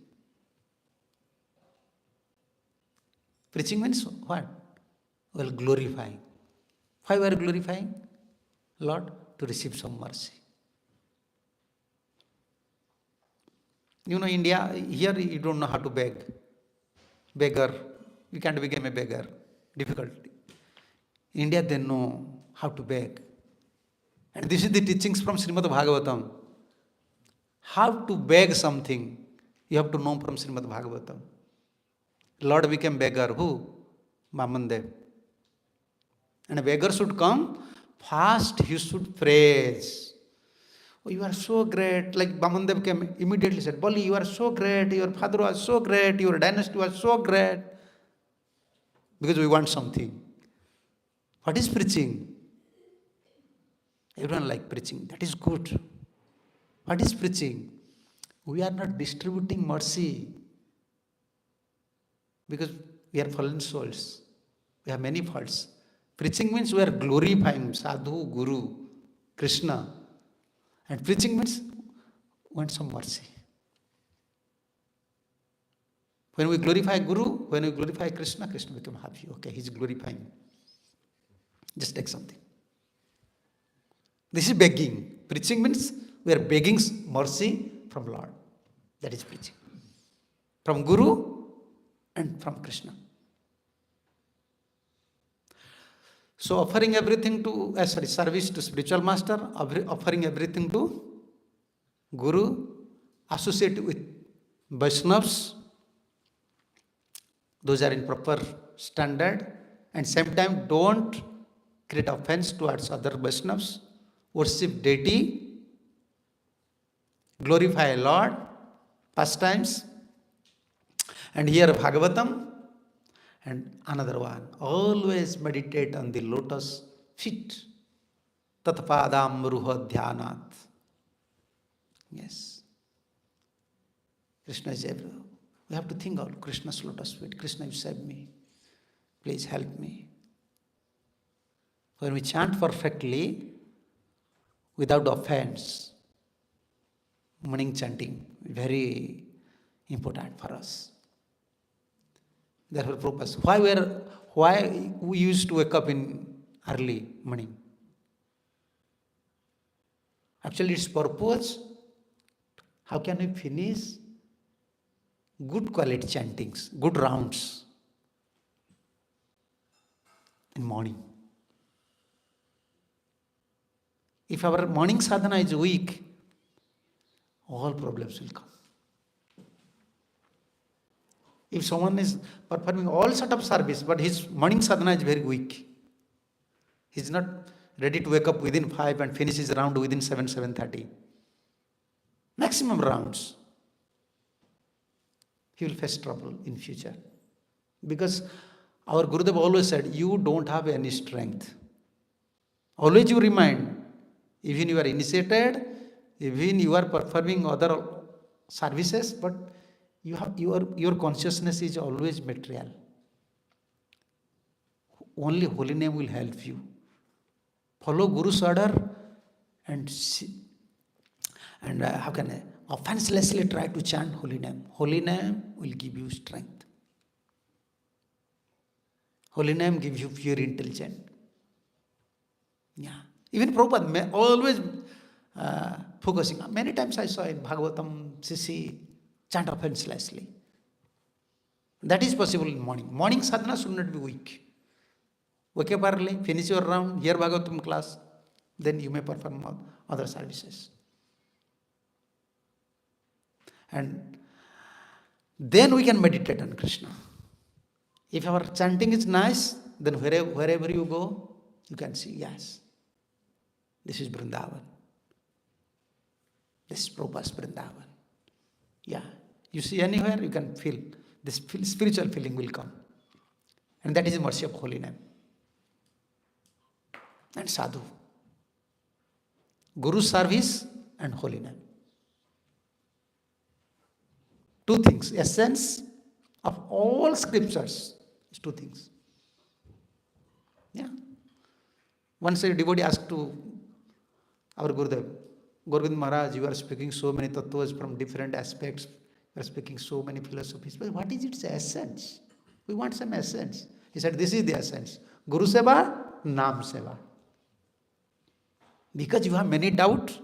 Preaching means what? Well, glorifying. Why we are glorifying? Lord, to receive some mercy. You know, India, here you don't know how to beg. Beggar. You can't become a beggar. Difficult. India, they know how to beg. And this is the teachings from Srimad Bhagavatam. How to beg something, you have to know from Srimad Bhagavatam. Lord became beggar. Who? Mamandev. And a beggar should come, first he should praise. Oh, you are so great. Like Mamandev came, immediately said, Bali, you are so great. Your father was so great. Your dynasty was so great. Because we want something. What is preaching? Everyone like preaching. That is good. What is preaching? We are not distributing mercy. Because we are fallen souls. We have many faults. Preaching means we are glorifying Sadhu, Guru, Krishna. And preaching means want some mercy. When we glorify Guru, when we glorify Krishna, Krishna becomes happy. Okay, he's glorifying. Just take something. This is begging. Preaching means we are begging mercy from Lord. That is preaching. From Guru and from Krishna. So offering everything to, service to spiritual master, offering everything to Guru, associate with Vaishnavas, those are in proper standard, and same time don't create offense towards other Vaishnavas, worship deity, glorify Lord, pastimes, and hear Bhagavatam. And another one, always meditate on the lotus feet. Tatpadam ruha dhyanat. Yes. Krishna is everywhere. We have to think of Krishna's lotus feet. Krishna, you save me. Please help me. When we chant perfectly, without offense, morning chanting, very important for us. Therefore, purpose. Why we used to wake up in early morning? Actually, its purpose, how can we finish good quality chantings, good rounds? in morning. If our morning sadhana is weak, all problems will come. If someone is performing all sort of service, but his morning sadhana is very weak, he is not ready to wake up within 5 and finish his round within 7:30. Maximum rounds. He will face trouble in future. Because our Gurudev always said, you don't have any strength. Always you remind, even you are initiated, even you are performing other services, but you have your consciousness is always material. Only holy name will help you. Follow Guru's order and how can I offenselessly try to chant holy name. Holy name will give you strength. Holy name gives you pure intelligence. Yeah. Even Prabhupada always focusing. Many times I saw in Bhagavatam, Sisi, chant offenselessly. That is possible in morning. Morning sadhana should not be weak. Wake up early, finish your round, hear Bhagavatam class, then you may perform other services. And then we can meditate on Krishna. If our chanting is nice, then wherever you go, you can see, yes, this is Vrindavan. This is Prabhupada's Vrindavan. Yeah, you see anywhere, you can feel, this spiritual feeling will come. And that is the mercy of holy name. And sadhu. Guru service and holy name. Two things. Essence of all scriptures is two things. Yeah. Once a devotee asked to our Gurudev, Govind Maharaj, you are speaking so many tattvas from different aspects. You are speaking so many philosophies. But what is its essence? We want some essence. He said, this is the essence. Guru Seva, Nam Seva. Because you have many doubts,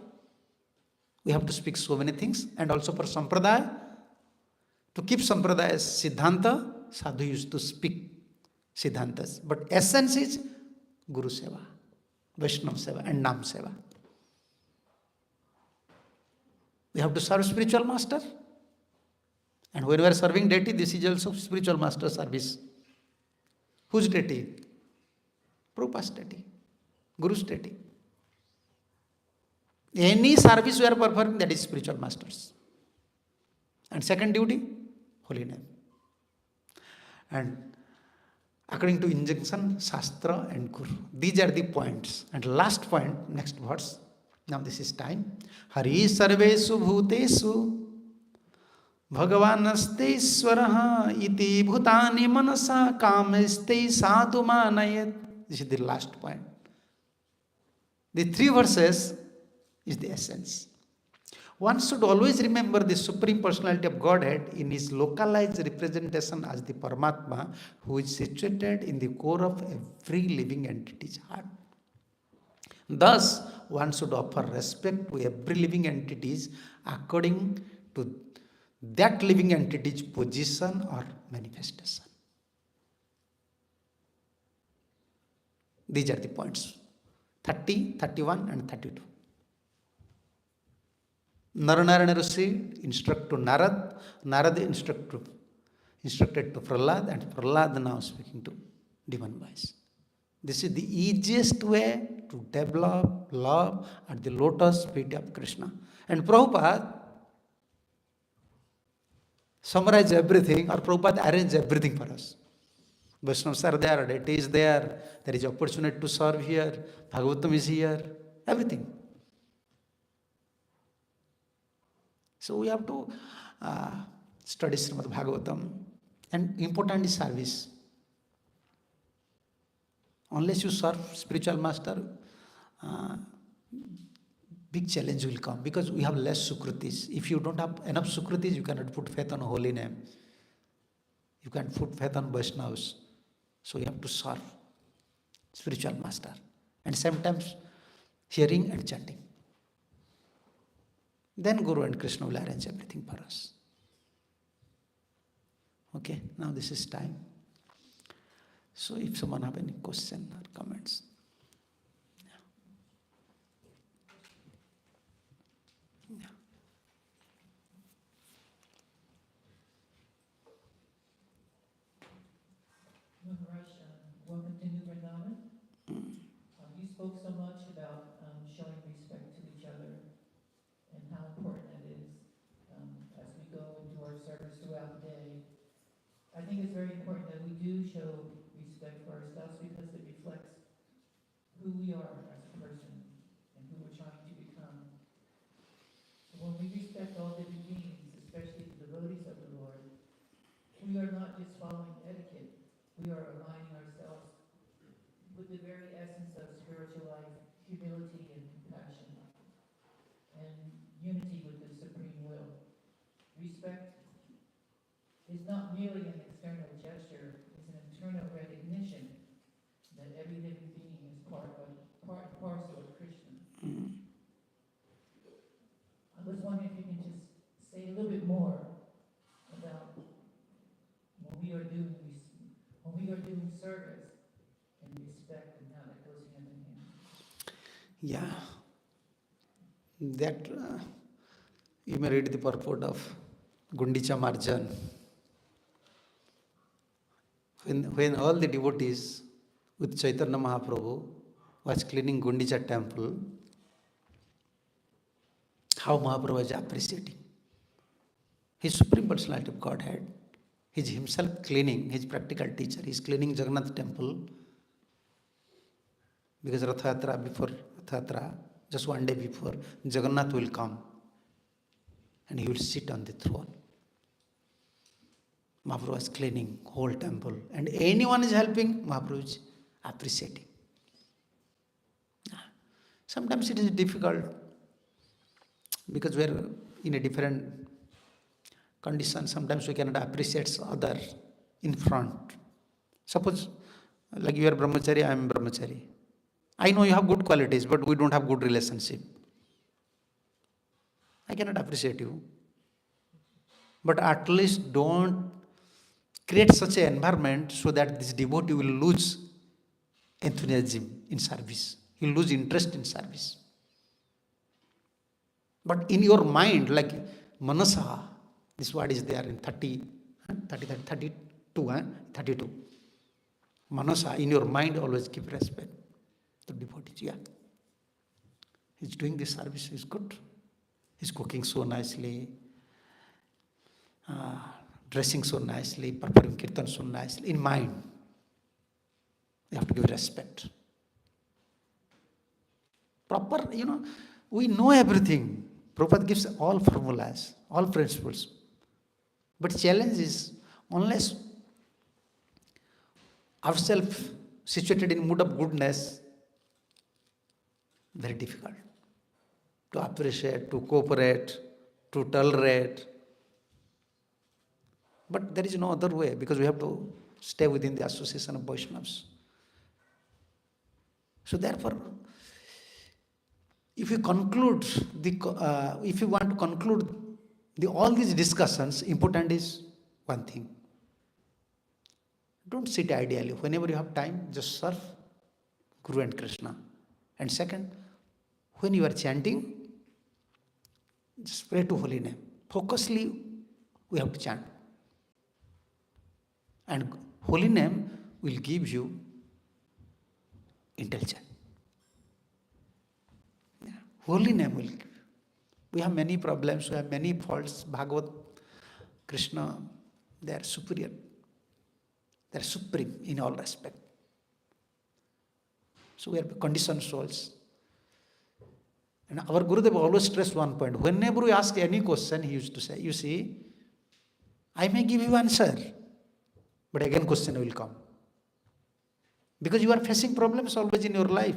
we have to speak so many things. And also for Sampradaya, to keep Sampradaya as Siddhanta, Sadhu used to speak Siddhantas. But essence is Guru Seva, Vaishnava Seva and Nam Seva. We have to serve spiritual master. And when we are serving deity, this is also spiritual master service. Whose deity? Prabhupada's deity, Guru's deity. Any service we are performing, that is spiritual masters. And second duty, holy name. And according to injunction, Shastra and Guru. These are the points. And last point, next verse. Now this is time. Hari sarvesu bhutesu bhagavanaste swaraha iti bhutani manasa kameste sadhu manayat. This is the last point. The three verses is the essence. One should always remember the Supreme Personality of Godhead in his localized representation as the Paramatma, who is situated in the core of every living entity's heart. Thus, one should offer respect to every living entity according to that living entity's position or manifestation. These are the points 30, 31 and 32. Naranarayana Rishi instruct to Narad, Narad instructed to Prahlad, and Prahlad now speaking to divine voice. This is the easiest way to develop love at the lotus feet of Krishna. And Prabhupada summarized everything, or Prabhupada arranged everything for us. Vaishnavas are there, deity is there is opportunity to serve here, Bhagavatam is here, everything. So we have to study Srimad Bhagavatam, and important is service. Unless you serve spiritual master, big challenge will come, because we have less sukritis. If you don't have enough sukritis, you cannot put faith on a holy name. You can't put faith on Vaishnavas. So you have to serve spiritual master. And sometimes hearing and chanting. Then Guru and Krishna will arrange everything for us. Okay, now this is time. So if someone have any question or comments. Welcome to New Vrindavan. You spoke so much about showing respect to each other and how important that is as we go into our service throughout the day. I think it's very important that we do show respect for ourselves because it reflects who we are as a person and who we're trying to become. So when we respect all living beings, especially the devotees of the Lord, we are not just following etiquette. We are aligning ourselves with the very essence of spiritual life, humility and compassion, and unity with the Supreme Will. Respect is not merely an external gesture, it's an internal recognition that every living being is part and parcel of Krishna. I was wondering if you can just say a little bit more about when we are doing service and respect and how that goes hand in hand. Yeah, that you may read the purport of Gundicha Marjan. When all the devotees with Chaitanya Mahaprabhu was cleaning Gundicha temple, how Mahaprabhu was appreciating. His Supreme Personality of Godhead, he's himself cleaning, his practical teacher, he's cleaning Jagannath temple because Rath Yatra, before Rath Yatra, just one day before, Jagannath will come and he will sit on the throne. Mahaprabhu was cleaning whole temple and anyone is helping, Mahaprabhu is appreciating. Sometimes it is difficult because we are in a different condition. Sometimes we cannot appreciate other in front. Suppose like you are brahmachari, I am brahmachari. I know you have good qualities, but we don't have good relationship. I cannot appreciate you. But at least don't create such an environment so that this devotee will lose enthusiasm in service. He will lose interest in service. But in your mind, like manasa, this word is there in 32. Manasa, in your mind, always give respect to devotees. Yeah. He's doing this service, is good. He's cooking so nicely, dressing so nicely, performing kirtan so nicely. In mind, you have to give respect. Proper, we know everything. Prabhupada gives all formulas, all principles. But challenge is, unless ourselves situated in mood of goodness, very difficult to appreciate, to cooperate, to tolerate. But there is no other way because we have to stay within the association of Vaishnavas. So therefore, if you want to conclude all these discussions, important is one thing. Don't sit ideally. Whenever you have time, just serve Guru and Krishna. And second, when you are chanting, just pray to holy name. Focusly, we have to chant. And holy name will give you intelligence. Holy name will give you. We have many problems, we have many faults. Bhagavad, Krishna, they are superior. They are supreme in all respect. So we are conditioned souls. And our Gurudev always stressed one point. Whenever we ask any question, he used to say, you see, I may give you answer, but again question will come. Because you are facing problems always in your life.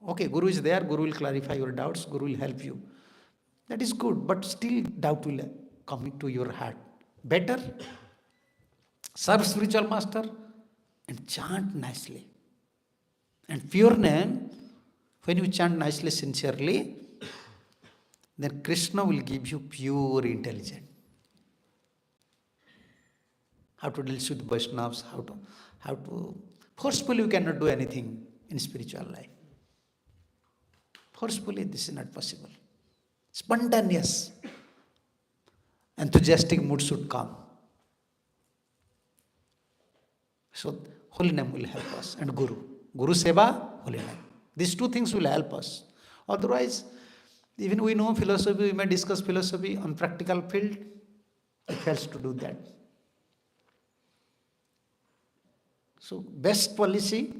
Okay, Guru is there, Guru will clarify your doubts, Guru will help you. That is good, but still doubt will come into your heart. Better serve spiritual master and chant nicely. And pure name, when you chant nicely, sincerely, then Krishna will give you pure intelligence. how to deal with Vaishnavas, how to forcefully you cannot do anything in spiritual life. Forcefully this is not possible. Spontaneous, enthusiastic mood should come. So holy name will help us, and Guru. Guru Seva, holy name. These two things will help us. Otherwise, even we know philosophy, we may discuss philosophy on practical field, it fails to do that. So best policy,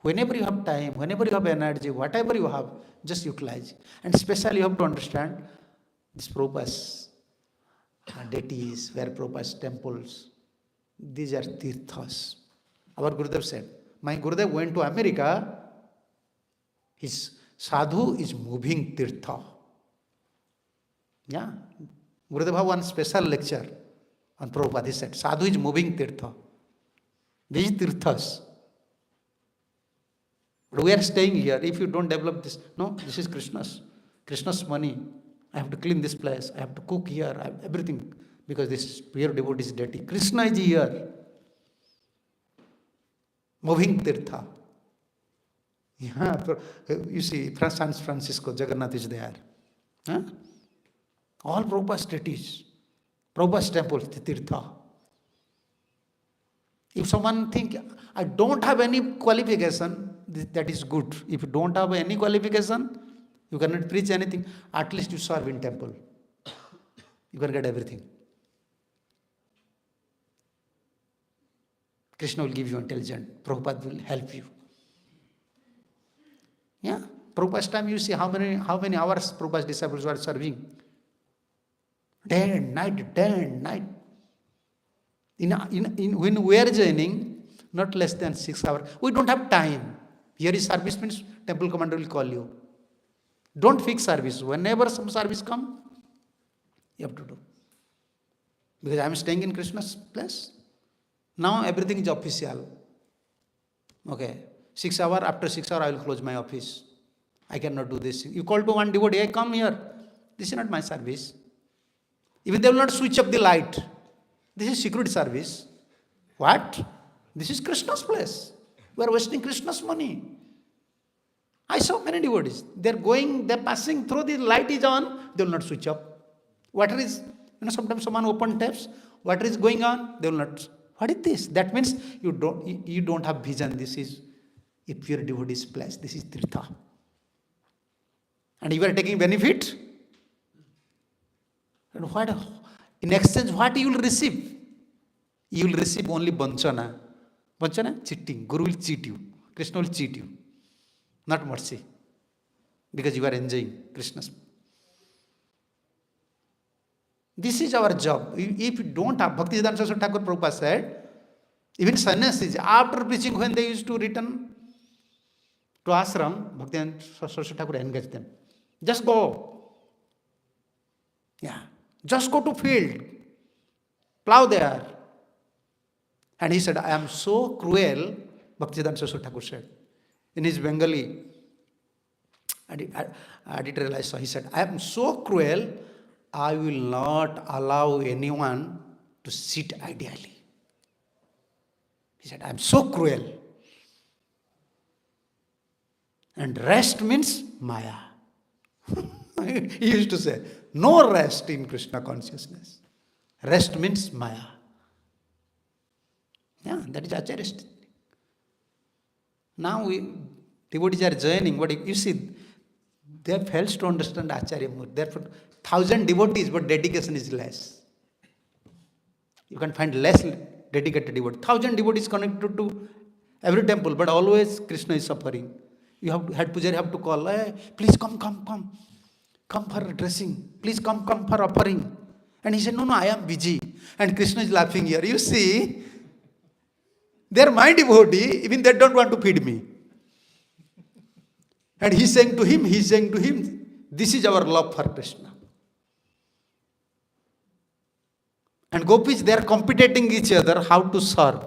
whenever you have time, whenever you have energy, whatever you have, just utilize. And especially you have to understand these Prabhupada's deities, where Prabhupada's temples, these are tirthas. Our Gurudev said, my Gurudev went to America, his sadhu is moving tirtha. Yeah. Gurudev had one special lecture on Prabhupada. He said, sadhu is moving tirtha. These tirthas. But we are staying here. If you don't develop this, no, this is Krishna's. Krishna's money. I have to clean this place. I have to cook here. I have everything. Because this is pure devotee deity. Krishna is here. Moving tirtha. Yeah, you see, San Francisco, Jagannath is there. Huh? All Prabhupada's deities. Prabhupada's temple, tirtha. If someone think, I don't have any qualification, that is good. If you don't have any qualification, you cannot preach anything, at least you serve in temple. You can get everything. Krishna will give you intelligence. Prabhupada will help you. Yeah. Prabhupada's time, you see how many hours Prabhupada's disciples were serving. Day and night. When we are joining, not less than 6 hours. We don't have time. Here is service means temple commander will call you. Don't fix service. Whenever some service come, you have to do. Because I am staying in Krishna's place. Now everything is official. Okay. 6 hours, after 6 hours I will close my office. I cannot do this. You call to one devotee, hey, come here. This is not my service. Even they will not switch up the light. This is security service. What? This is Krishna's place. We are wasting Krishna's money. I saw many devotees. They're passing through, the light is on, they will not switch up. Water is, sometimes someone open taps, water is going on, they will not. What is this? That means you don't have vision. This is a pure devotee's place. This is tirtha. And you are taking benefit. And what, in exchange, what you will receive? You will receive only banchana. Banchana? Cheating. Guru will cheat you. Krishna will cheat you. Not mercy. Because you are enjoying Krishna's. This is our job. If you don't have, Bhaktisiddhanta Saraswati Thakur Prabhupada said, even sannyasis, after preaching, when they used to return to ashram, Bhaktisiddhanta Saraswati Thakur engaged them. Just go. Yeah. Just go to field. Plow there. And he said, I am so cruel, Bhaktisiddhanta Saraswati Thakur said. In his Bengali editorial, he said, I am so cruel, I will not allow anyone to sit ideally. He said, I am so cruel. And rest means Maya. He used to say, no rest in Krishna consciousness. Rest means Maya. Yeah, that is Acharya's. Now devotees are joining, but you see, they have failed to understand Acharya Murti. Therefore, 1,000 devotees, but dedication is less. You can find less dedicated devotees. 1,000 devotees connected to every temple, but always Krishna is suffering. You have to, head pujaari have to call, hey, please come. Come for dressing. Please come for offering. And he said, no, I am busy. And Krishna is laughing here. You see, they are my devotee, even they don't want to feed me. And he's saying to him, this is our love for Krishna. And gopis, they are competing each other how to serve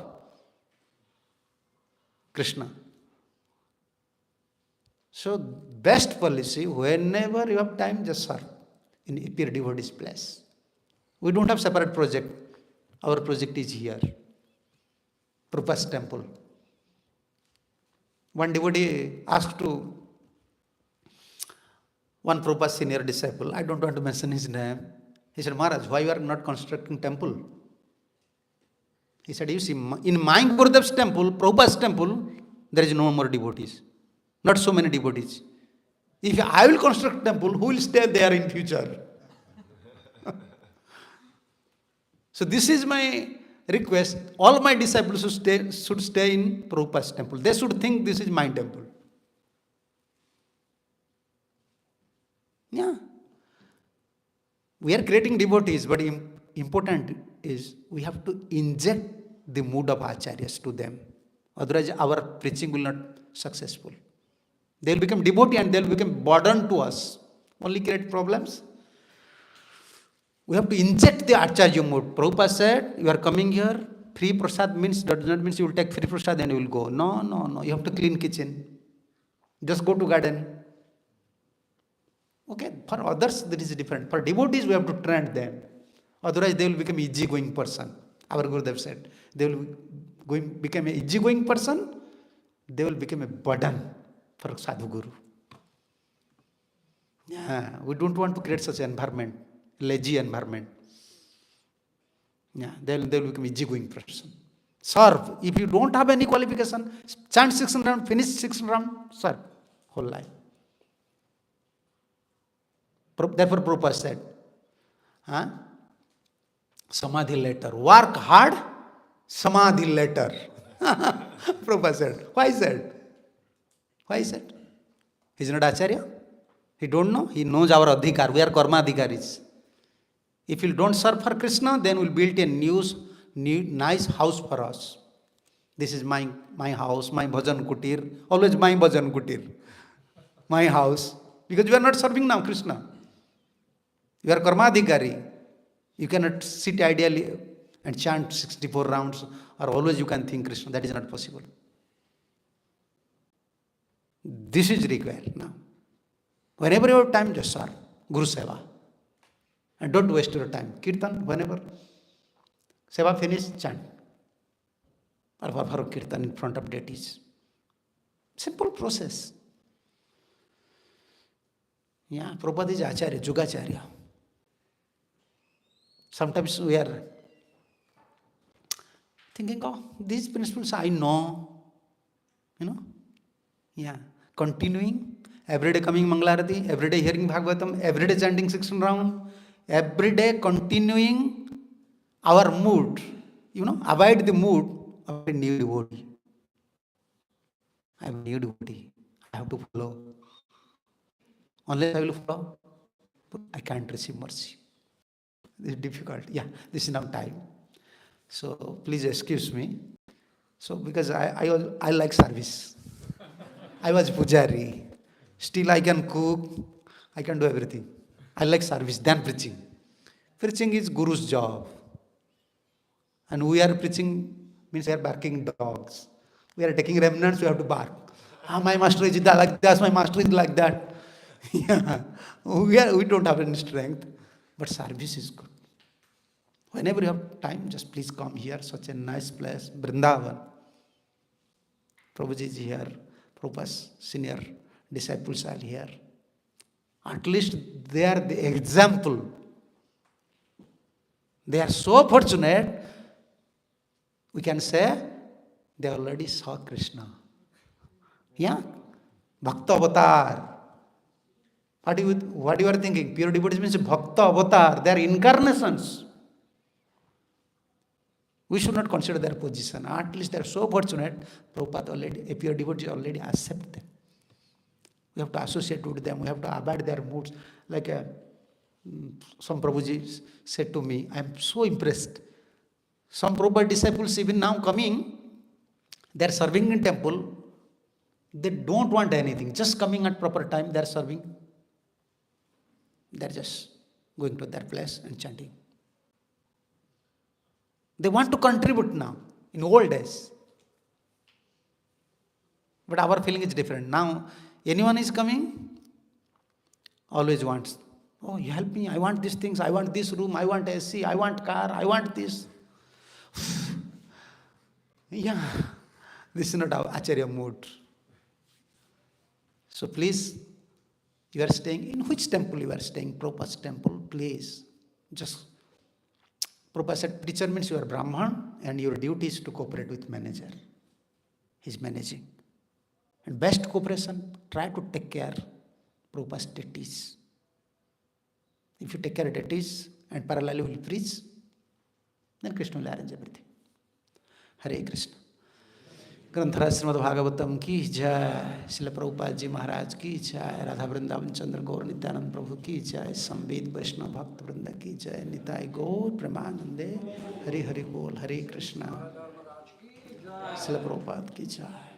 Krishna. So, best policy, whenever you have time, just serve in a pure devotee's place. We don't have separate project. Our project is here. Prabhupada's temple. One devotee asked to one Prabhupada's senior disciple, I don't want to mention his name. He said, Maharaj, why you are not constructing temple? He said, you see, in my Gurudev's temple, Prabhupada's temple, there is no more devotees. Not so many devotees. If I will construct temple, who will stay there in future? So this is my request. All my disciples should stay in Prabhupada's temple. They should think this is my temple. Yeah. We are creating devotees, but important is we have to inject the mood of acharyas to them. Otherwise, our preaching will not successful. They will become devotee and they will become burden to us. Only create problems. We have to inject the acharya mood. Prabhupada said, you are coming here, free prasad does not mean you will take free prasad and you will go. No. You have to clean kitchen. Just go to garden. Okay, for others that is different. For devotees, we have to train them. Otherwise, they will become easy-going person. Our Gurudev said, they will become an easy-going person. They will become a burden for Sadhu Guru. Yeah, we don't want to create such an environment, lazy environment. Yeah, they will become easy-going person. Serve. If you don't have any qualification, chant 6 rounds, finish 6 rounds, serve whole life. Therefore, Prabhupada said, Samadhi later. Work hard, Samadhi later. Prabhupada said. Why is that? Why is that? He is not Acharya. He don't know. He knows our adhikar. We are karma adhikaris. If you don't serve for Krishna, then we'll build a new nice house for us. This is my house, my bhajan kutir. Always my bhajan kutir. My house. Because you are not serving now Krishna. You are karma adhikari. You cannot sit ideally and chant 64 rounds or always you can think Krishna. That is not possible. This is required now. Whenever you have time, just serve. Guru Seva. And don't waste your time. Kirtan, whenever. Seva finish, chant. Or perform Kirtan in front of deities. Simple process. Yeah, Prabhupada is Acharya, Jugacharya. Sometimes we are thinking, oh, these principles I know. Yeah. Continuing, every day coming Mangalarati, every day hearing Bhagavatam, every day chanting 16 rounds, every day continuing our mood. Avoid the mood of a new devotee. I am a new devotee. I have to follow. Unless I will follow, I can't receive mercy. This is difficult. Yeah, this is now time. So please excuse me. So because I like service. I was pujari. Still I can cook. I can do everything. I like service than preaching. Preaching is Guru's job. And we are preaching means we are barking dogs. We are taking remnants, we have to bark. My master is like this, my master is like that. Yeah. We don't have any strength. But service is good. Whenever you have time, just please come here. Such a nice place. Vrindavan. Prabhuji is here. Prabhupada's senior disciples are here. At least they are the example. They are so fortunate. We can say they already saw Krishna. Yeah? Bhakta avatar. What you are thinking? Pure devotees means Bhakta avatar. They are incarnations. We should not consider their position. At least they are so fortunate. Prabhupada already, a pure devotee already accept them. We have to associate with them. We have to abide their moods. Like some Prabhuji said to me, I am so impressed. Some Prabhupada disciples even now coming, they are serving in temple. They don't want anything. Just coming at proper time, they are serving. They are just going to their place and chanting. They want to contribute now, in old days. But our feeling is different. Now, anyone is coming, always wants, oh, you help me, I want these things, I want this room, I want AC, I want car, I want this. Yeah, this is not our Acharya mood. So please, you are staying, in which temple you are staying? Prabhupada's temple, please. Just, Prabhupada said, preacher means you are Brahman and your duty is to cooperate with manager. He's managing. And best cooperation, try to take care Prabhupada's deities. If you take care of deities and parallelly will preach, then Krishna will arrange everything. Hare Krishna. ग्रंथराज Shrimad Bhagavatam की जय, श्रील प्रभुपाद जी महाराज की जय, राधा वृंदावन चंद्र गौर नित्यानंद प्रभु की जय, संवेद वैष्णव भक्त वृंद की जय, निताय गौर प्रेमानंदे, हरि हरि बोल, हरे कृष्णा, श्रील प्रभुपाद की जय.